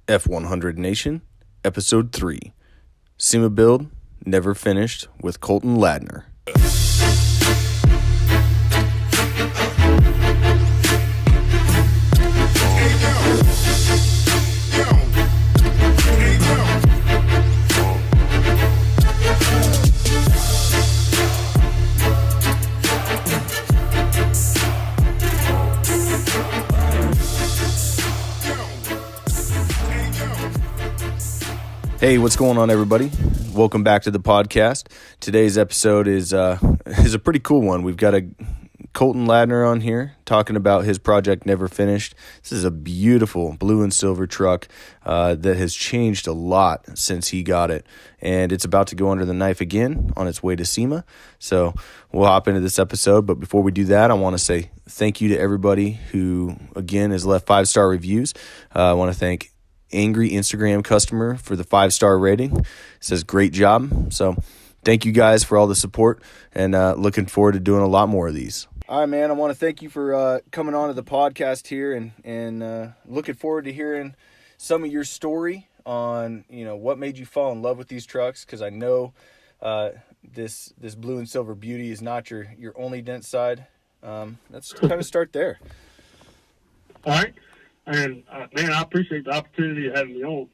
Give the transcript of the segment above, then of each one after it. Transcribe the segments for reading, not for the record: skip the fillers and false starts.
F100 Nation, Episode 3. SEMA Build, Never Finished, with Colton Ladner. Hey, what's going on, everybody? Welcome back to the podcast. Today's episode is a pretty cool one. We've got a Colton Ladner on here talking about his project Never Finished. This is a beautiful blue and silver truck that has changed a lot since he got it, and it's about to go under the knife again on its way to SEMA. So we'll hop into this episode, but before we do that, I want to say thank you to everybody who, again, has left 5-star reviews. I want to thank Angry Instagram customer for the 5-star rating. It says great job. So thank you guys for all the support, and looking forward to doing a lot more of these. All right, man, I want to thank you for coming on to the podcast here, and looking forward to hearing some of your story on, what made you fall in love with these trucks, because I know this blue and silver beauty is not your only dent side. Let's kind of start there. All right. And, man, I appreciate the opportunity of having me on.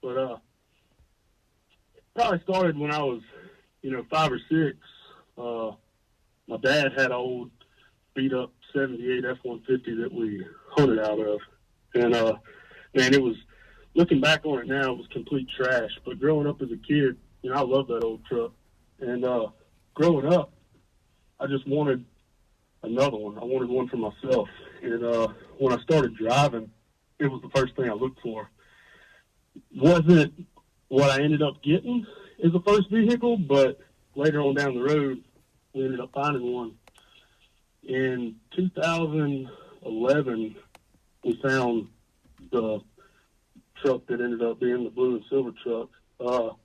But probably started when I was, 5 or 6. My dad had an old beat-up 78 F-150 that we hunted out of. And, man, it was, looking back on it now, it was complete trash. But growing up as a kid, I loved that old truck. And growing up, I just wanted another one. I wanted one for myself. And when I started driving, it was the first thing I looked for. Wasn't what I ended up getting as the first vehicle, but later on down the road, we ended up finding one. In 2011, we found the truck that ended up being the blue and silver truck. The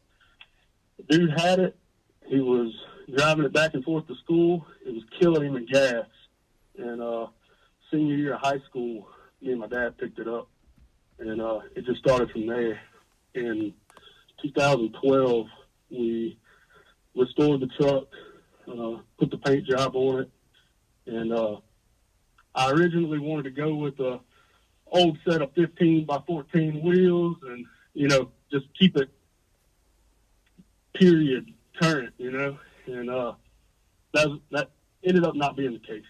dude had it. He was driving it back and forth to school. It was killing him in gas. And senior year of high school, me and my dad picked it up, and it just started from there. In 2012, we restored the truck, put the paint job on it, and I originally wanted to go with a old set of 15 by 14 wheels, and just keep it period current, and that ended up not being the case.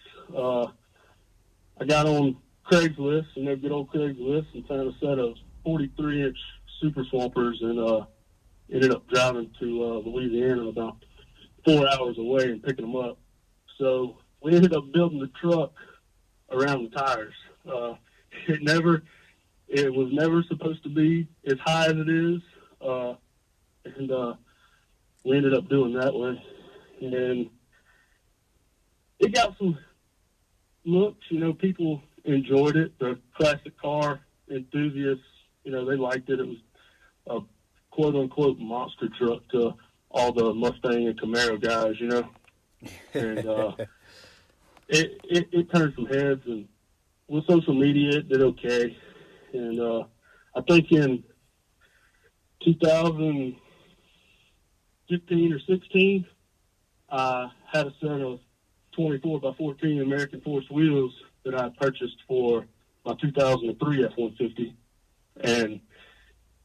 I got on Craigslist, good old Craigslist, and found a set of 43-inch super swampers, and ended up driving to Louisiana about 4 hours away and picking them up. So we ended up building the truck around the tires. It was never supposed to be as high as it is, and we ended up doing that way. And it got some looks, people enjoyed it. The classic car enthusiasts, they liked it. It was a quote-unquote monster truck to all the Mustang and Camaro guys, And it turned some heads, and with social media, it did okay. And I think in 2015 or 16, I had a set of 24 by 14 American Force wheels that I purchased for my 2003 F-150. And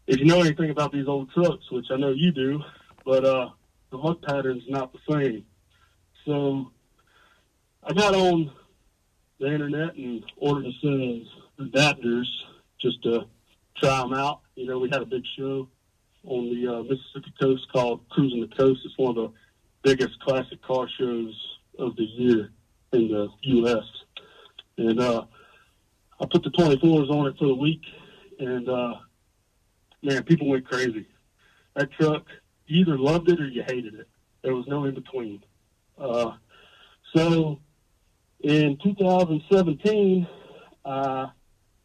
if you know anything about these old trucks, which I know you do, but the look pattern's not the same. So I got on the internet and ordered a set of adapters just to try them out. We had a big show on the Mississippi coast called Cruising the Coast. It's one of the biggest classic car shows of the year in the U.S. And I put the 24s on it for the week, and man, people went crazy. That truck, you either loved it or you hated it. There was no in between. So in 2017, I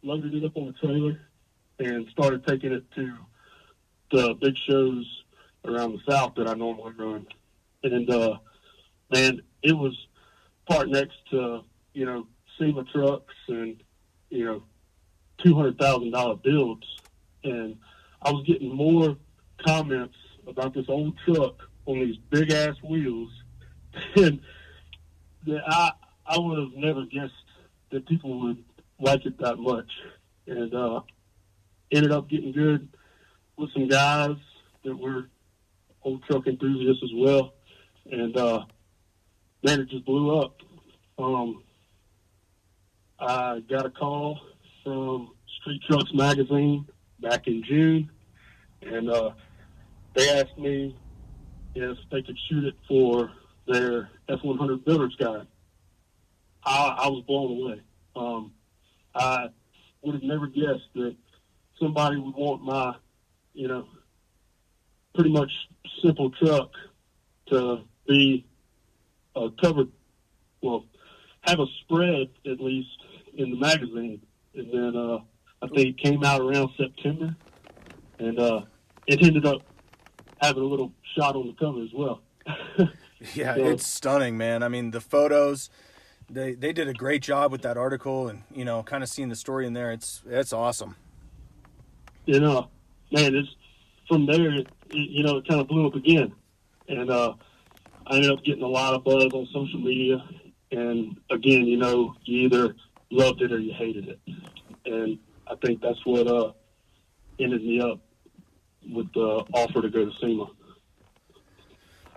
loaded it up on a trailer and started taking it to the big shows around the South that I normally run. And man, it was part next to, SEMA trucks and, $200,000 builds, and I was getting more comments about this old truck on these big ass wheels, and I would have never guessed that people would like it that much, and ended up getting good with some guys that were old truck enthusiasts as well, and man, it just blew up. I got a call from Street Trucks Magazine back in June, and they asked me if they could shoot it for their F100 Builders Guide. I was blown away. I would have never guessed that somebody would want my, pretty much simple truck to be covered, have a spread at least in the magazine. And then I think it came out around September, and it ended up having a little shot on the cover as well. Yeah, so, it's stunning, man. I mean, the photos, they did a great job with that article, and kind of seeing the story in there. It's awesome. Man, it's from there. It kind of blew up again, and I ended up getting a lot of buzz on social media. And again, you either loved it or you hated it, and I think that's what ended me up with the offer to go to SEMA.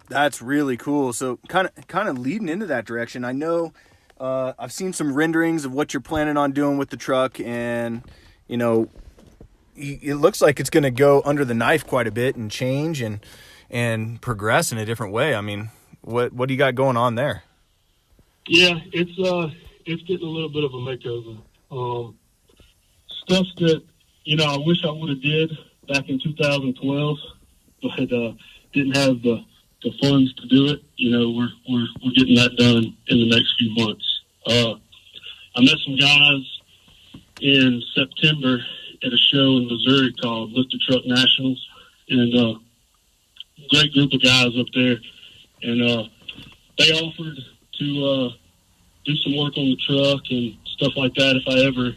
That's really cool. So kind of leading into that direction, I know I've seen some renderings of what you're planning on doing with the truck, and it looks like it's going to go under the knife quite a bit and change and progress in a different way. I mean, what do you got going on there? Yeah, it's getting a little bit of a makeover. Stuff that I wish I would have did back in 2012, but didn't have the funds to do it. We're getting that done in the next few months. I met some guys in September at a show in Missouri called Lifted Truck Nationals, and great group of guys up there, and they offered to do some work on the truck and stuff like that if I ever,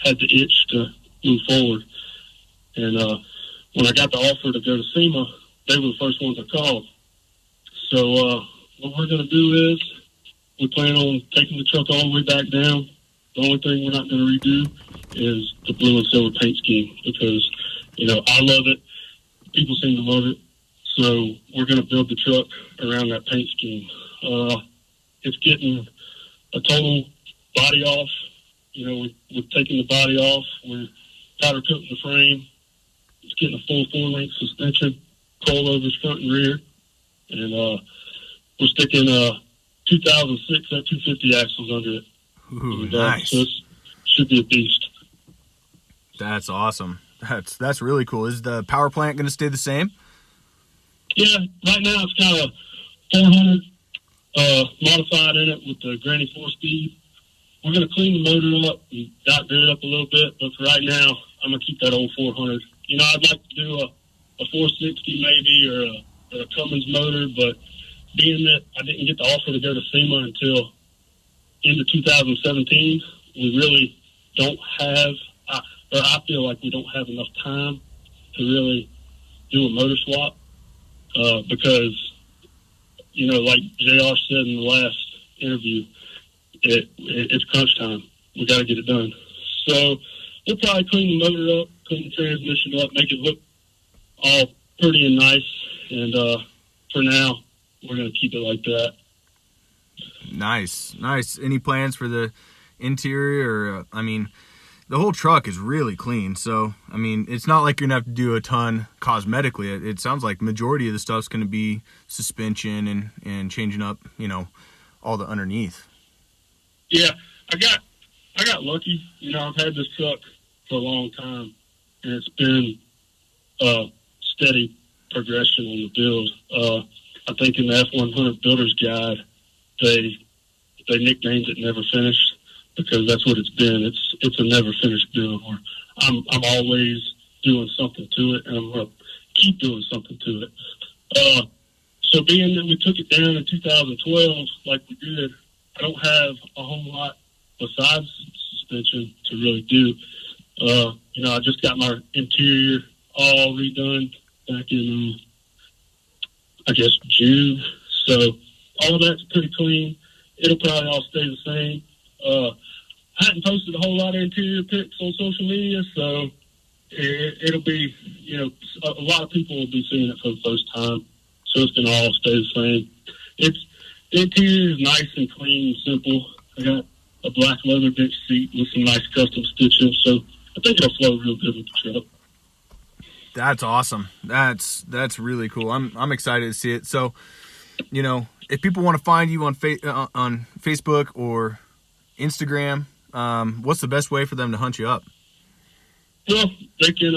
had the itch to move forward. And when I got the offer to go to SEMA, they were the first ones I called. So what we're going to do is we plan on taking the truck all the way back down. The only thing we're not going to redo is the blue and silver paint scheme because, I love it. People seem to love it. So we're going to build the truck around that paint scheme. It's getting a total body off. We've taken the body off. We're powder coating the frame. It's getting a full 4-link suspension, coilovers front and rear. And we're sticking 2006 F250 axles under it. Ooh, nice. So it should be a beast. That's awesome. That's really cool. Is the power plant going to stay the same? Yeah, right now it's kind of 400 modified in it with the Granny 4-speed. We're going to clean the motor up and downgrade it up a little bit, but for right now, I'm going to keep that old 400. I'd like to do a 460 maybe or a Cummins motor, but being that I didn't get the offer to go to SEMA until into 2017, we really don't have, or I feel like we don't have enough time to really do a motor swap because, like JR said in the last interview, it's crunch time. We got to get it done. So we'll probably clean the motor up, clean the transmission up, make it look all pretty and nice. And for now, we're going to keep it like that. Nice. Any plans for the interior? The whole truck is really clean. So, it's not like you're going to have to do a ton cosmetically. It sounds like majority of the stuff's going to be suspension and changing up, all the underneath. Yeah, I got lucky. I've had this truck for a long time, and it's been a steady progression on the build. I think in the F100 Builder's Guide, they nicknamed it Never Finished because that's what it's been. It's a never finished build where I'm always doing something to it, and I'm going to keep doing something to it. So being that we took it down in 2012 like we did, I don't have a whole lot besides suspension to really do. I just got my interior all redone back in, I guess, June. So all of that's pretty clean. It'll probably all stay the same. I hadn't posted a whole lot of interior pics on social media, so it'll be, a lot of people will be seeing it for the first time. So it's going to all stay the same. The interior is nice and clean and simple. I got a black leather bench seat with some nice custom stitching, so I think it'll flow real good with the truck. That's awesome. That's really cool. I'm excited to see it. So, if people want to find you on Facebook or Instagram, what's the best way for them to hunt you up? Well, they can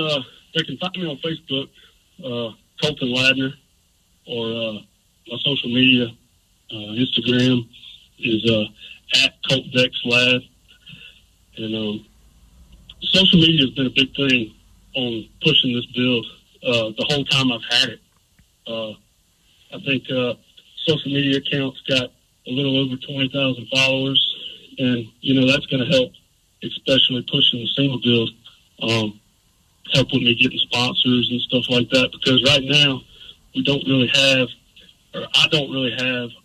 find me on Facebook, Colton Ladner, or my social media, Instagram is at ColtDexLad. And social media has been a big thing on pushing this build the whole time I've had it. I think social media accounts got a little over 20,000 followers, and that's going to help, especially pushing the SEMA build. Help with me getting sponsors and stuff like that, because right now I don't really have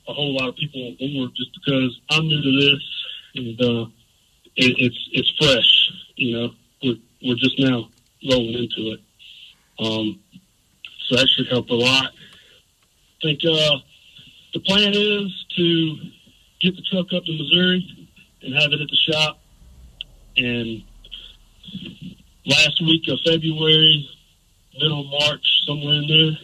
a whole lot of people on board, just because I'm new to this and it's fresh. We're just now rolling into it. So that should help a lot. I think the plan is to get the truck up to Missouri and have it at the shop. And last week of February, middle of March, somewhere in there.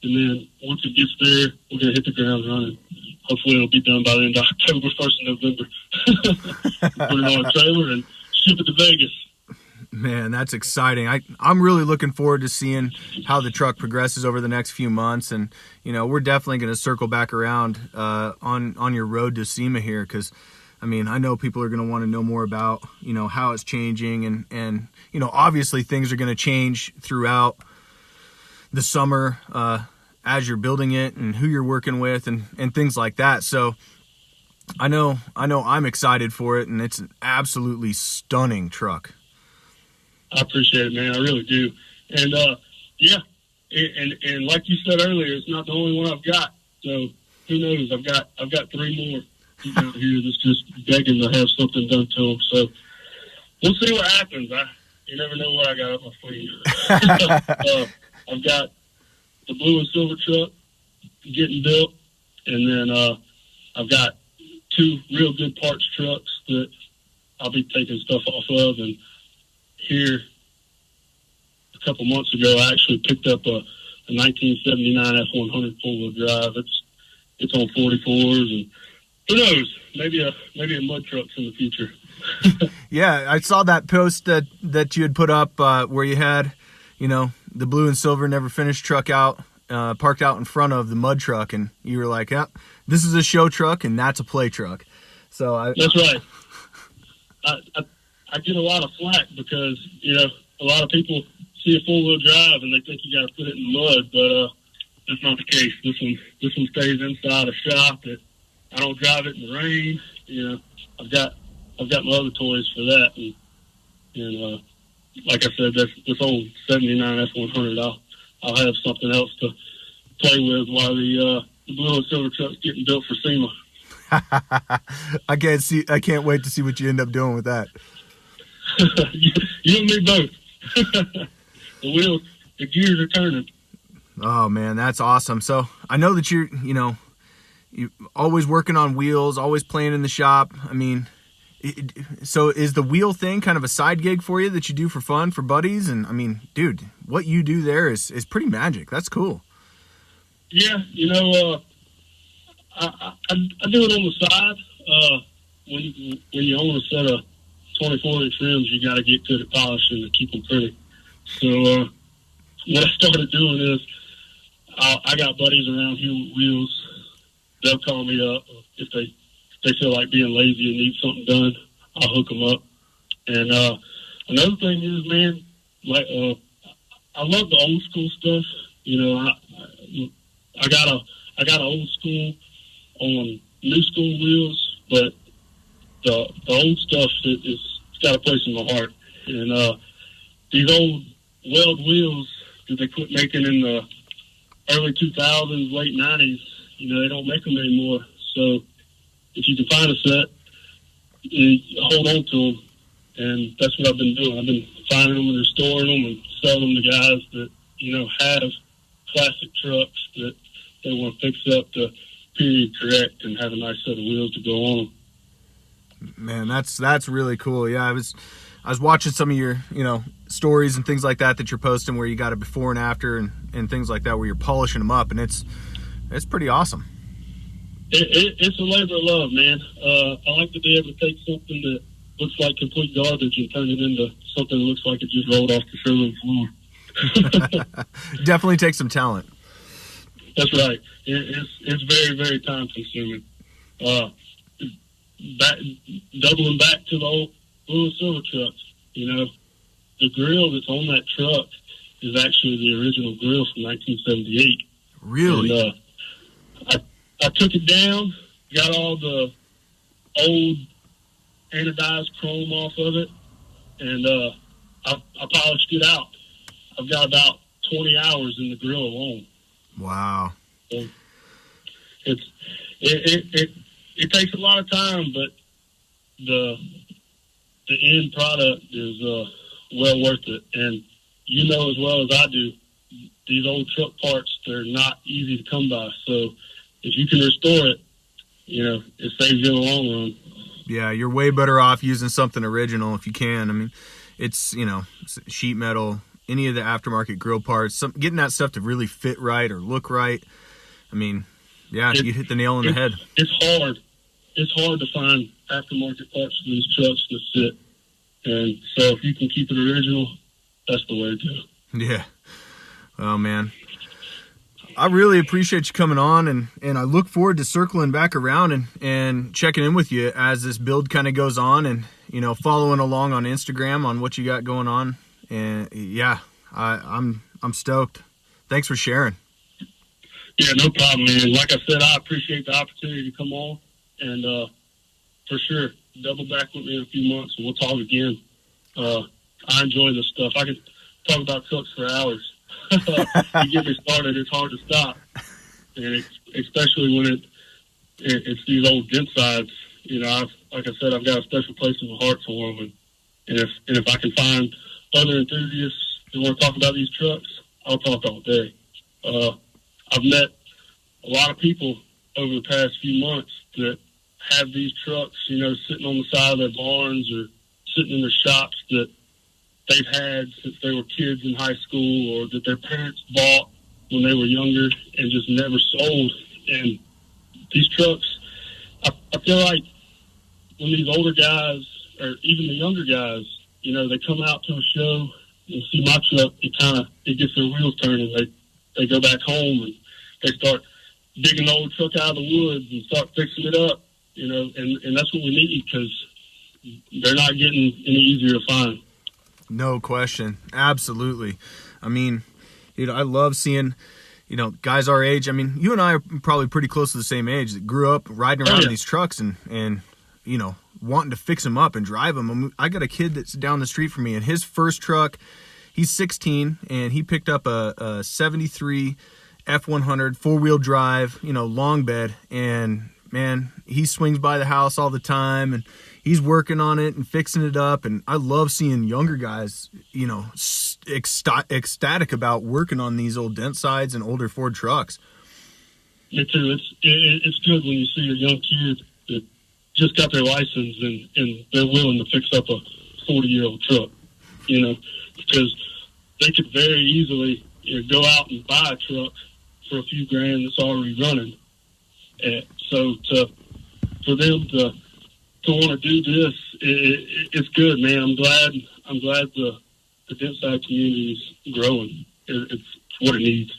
And then once it gets there, we're going to hit the ground running. Hopefully it'll be done by the end of October, 1st of November. Put it on a trailer and ship it to Vegas. Man, that's exciting. I'm really looking forward to seeing how the truck progresses over the next few months. And, we're definitely going to circle back around on your road to SEMA here, because, I know people are going to want to know more about, how it's changing. And obviously things are going to change throughout the summer as you're building it and who you're working with and things like that. So I know I'm excited for it, and it's an absolutely stunning truck. I appreciate it, man. I really do. And, and like you said earlier, it's not the only one I've got. So who knows? I've got 3 more out here that's just begging to have something done to them. So we'll see what happens. You never know what I got up my sleeve. I've got the blue and silver truck getting built, and then I've got 2 real good parts trucks that I'll be taking stuff off of. And here a couple months ago, I actually picked up a 1979 F100 four-wheel drive. It's on 44s, and who knows? Maybe a mud truck's in the future. Yeah, I saw that post that you had put up where you had, the blue and silver never finished truck out parked out in front of the mud truck, and you were like, "Yep, this is a show truck, and that's a play truck." So that's right. I get a lot of flack because a lot of people see a 4-wheel drive and they think you got to put it in the mud, but that's not the case. This one stays inside a shop. I don't drive it in the rain. I've got my other toys for that, and like I said, this old '79 F100. I'll have something else to play with while the blue and silver truck's getting built for SEMA. I can't wait to see what you end up doing with that. You and me both. The gears are turning. Oh man, that's awesome. So I know that you're always working on wheels, always playing in the shop. So is the wheel thing kind of a side gig for you that you do for fun, for buddies? And dude, what you do there is pretty magic. That's cool. Yeah, I do it on the side. When you own a set of 24-inch rims, you got to get good at polishing to keep them pretty. So what I started doing is I got buddies around here with wheels. They'll call me up if they feel like being lazy and need something done. I'll hook them up. And another thing is, man, I love the old school stuff. I got an old school on new school wheels, but the old stuff it's got a place in my heart. And these old weld wheels that they quit making in the early 2000s, late 90s, they don't make them anymore. So if you can find a set, you hold on to them. And that's what I've been doing. I've been finding them and restoring them and selling them to guys that, have classic trucks that they want to fix up to period correct and have a nice set of wheels to go on them. Man, that's really cool. Yeah, I was watching some of your, stories and things like that you're posting where you got a before and after and things like that where you're polishing them up, and it's pretty awesome. It's a labor of love, man. I like to be able to take something that looks like complete garbage and turn it into something that looks like it just rolled off the showroom floor. Definitely takes some talent. That's right. It's very, very time consuming. Doubling back to the old blue and silver trucks, the grill that's on that truck is actually the original grill from 1978. Really? And I took it down, got all the old anodized chrome off of it, and I polished it out. I've got about 20 hours in the grill alone. Wow. So it takes a lot of time, but the end product is well worth it. And as well as I do, these old truck parts, they're not easy to come by. So if you can restore it, it saves you in the long run. Yeah, you're way better off using something original if you can. I mean, it's, sheet metal, any of the aftermarket grill parts, getting that stuff to really fit right or look right. I mean, yeah, you hit the nail on the head. It's hard. It's hard to find aftermarket parts for these trucks that fit. And so if you can keep it original, that's the way to go. Yeah. Oh, man. I really appreciate you coming on, and I look forward to circling back around and checking in with you as this build kind of goes on and, following along on Instagram on what you got going on. And yeah, I'm stoked. Thanks for sharing. Yeah, no problem, man. Like I said, I appreciate the opportunity to come on, and for sure, double back with me in a few months, and we'll talk again. I enjoy this stuff. I could talk about trucks for hours. You get me started, it's hard to stop, and especially when it's these old dent sides. Like I said, I've got a special place in my heart for them, and if I can find other enthusiasts that want to talk about these trucks, I'll talk all day. I've met a lot of people over the past few months that have these trucks, sitting on the side of their barns or sitting in their shops that they've had since they were kids in high school, or that their parents bought when they were younger and just never sold. And these trucks, I feel like when these older guys, or even the younger guys, they come out to a show and see my truck, it gets their wheels turning. They go back home and they start digging the old truck out of the woods and start fixing it up, and that's what we need, because they're not getting any easier to find. No question. Absolutely. I mean, I love seeing, guys our age. I mean, you and I are probably pretty close to the same age that grew up riding around in these trucks and wanting to fix them up and drive them. I got a kid that's down the street from me, and his first truck, he's 16, and he picked up a 73 F100 4-wheel drive, long bed, and man, he swings by the house all the time, and he's working on it and fixing it up. And I love seeing younger guys, ecstatic about working on these old dent sides and older Ford trucks. Me too. It's good when you see a young kid that just got their license and they're willing to fix up a 40-year-old truck, because they could very easily go out and buy a truck for a few grand that's already running. And so for them to want to do this, it's good, man. I'm glad the dent side community is growing. It's what it needs.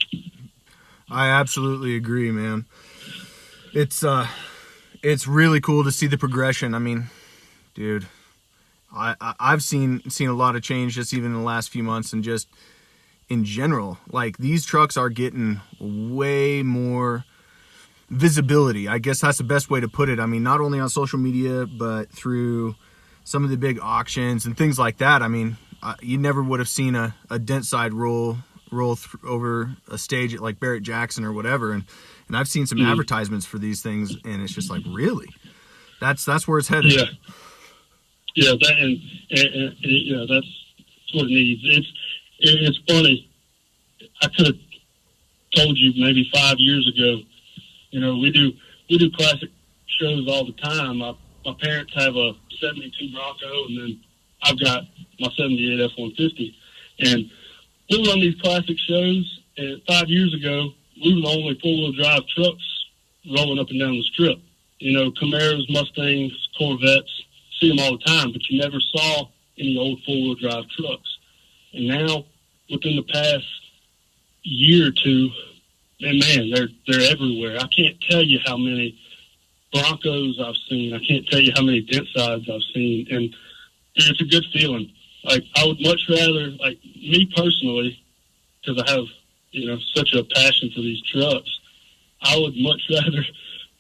I absolutely agree, man. It's really cool to see the progression. I mean, dude, I've seen a lot of change just even in the last few months, and just in general, like, these trucks are getting way more visibility. I guess that's the best way to put it. I mean, not only on social media, but through some of the big auctions and things like that. I mean, you never would have seen a dent side roll over a stage at like Barrett Jackson or whatever. And I've seen some advertisements for these things, and it's just like, really? That's where it's headed. Yeah, that and that's what it needs. It's funny. I could have told you maybe 5 years ago. We do classic shows all the time. My parents have a '72 Bronco, and then I've got my '78 F-150, and we run these classic shows. And 5 years ago, we were the only four-wheel drive trucks rolling up and down the strip. Camaros, Mustangs, Corvettes, see them all the time, but you never saw any old four-wheel drive trucks. And now, within the past year or two, and man, they're everywhere. I can't tell you how many Broncos I've seen. I can't tell you how many dent sides I've seen, and it's a good feeling. Like, I would much rather, like, me personally, because I have such a passion for these trucks, I would much rather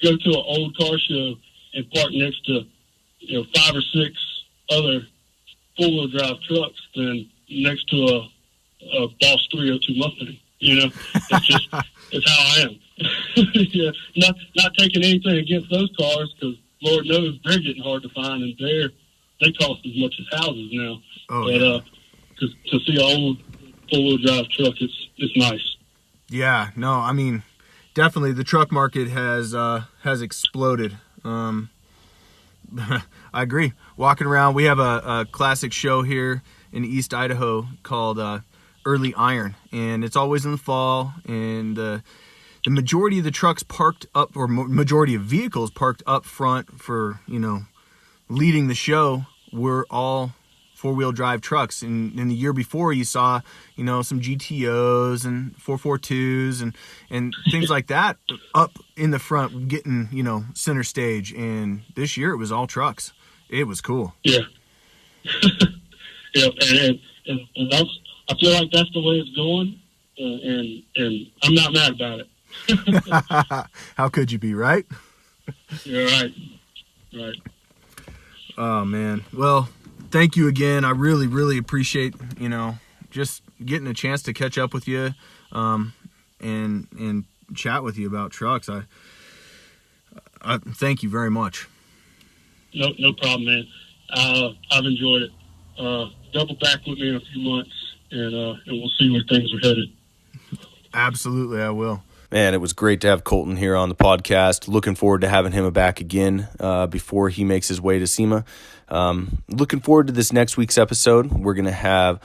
go to an old car show and park next to 5 or 6 other four-wheel drive trucks than next to a Boss 302 Mustang. It's how I am. Yeah, not taking anything against those cars, because Lord knows they're getting hard to find, and they cost as much as houses now. To see an old four-wheel drive truck, it's nice. Yeah, no, I mean, definitely the truck market has exploded. I agree. Walking around, we have a classic show here in East Idaho called Early Iron, and it's always in the fall, and the majority of the trucks parked up, or majority of vehicles parked up front for leading the show, were all four-wheel drive trucks. And in the year before, you saw some GTOs and 442s and things like that up in the front getting center stage. And this year it was all trucks. It was cool. Yeah. Yeah, and that's, I feel like that's the way it's going, and I'm not mad about it. How could you be, right? You're right. Right. Oh, man. Well, thank you again. I really, really appreciate, just getting a chance to catch up with you and chat with you about trucks. I thank you very much. No problem, man. I've enjoyed it. Double back with me in a few months, and we'll see where things are headed. Absolutely, I will. Man, it was great to have Colton here on the podcast. Looking forward to having him back again before he makes his way to SEMA. Looking forward to this next week's episode. We're going to have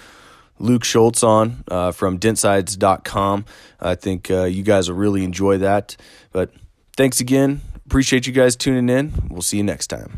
Luke Schulze on from dentsides.com. I think you guys will really enjoy that. But thanks again. Appreciate you guys tuning in. We'll see you next time.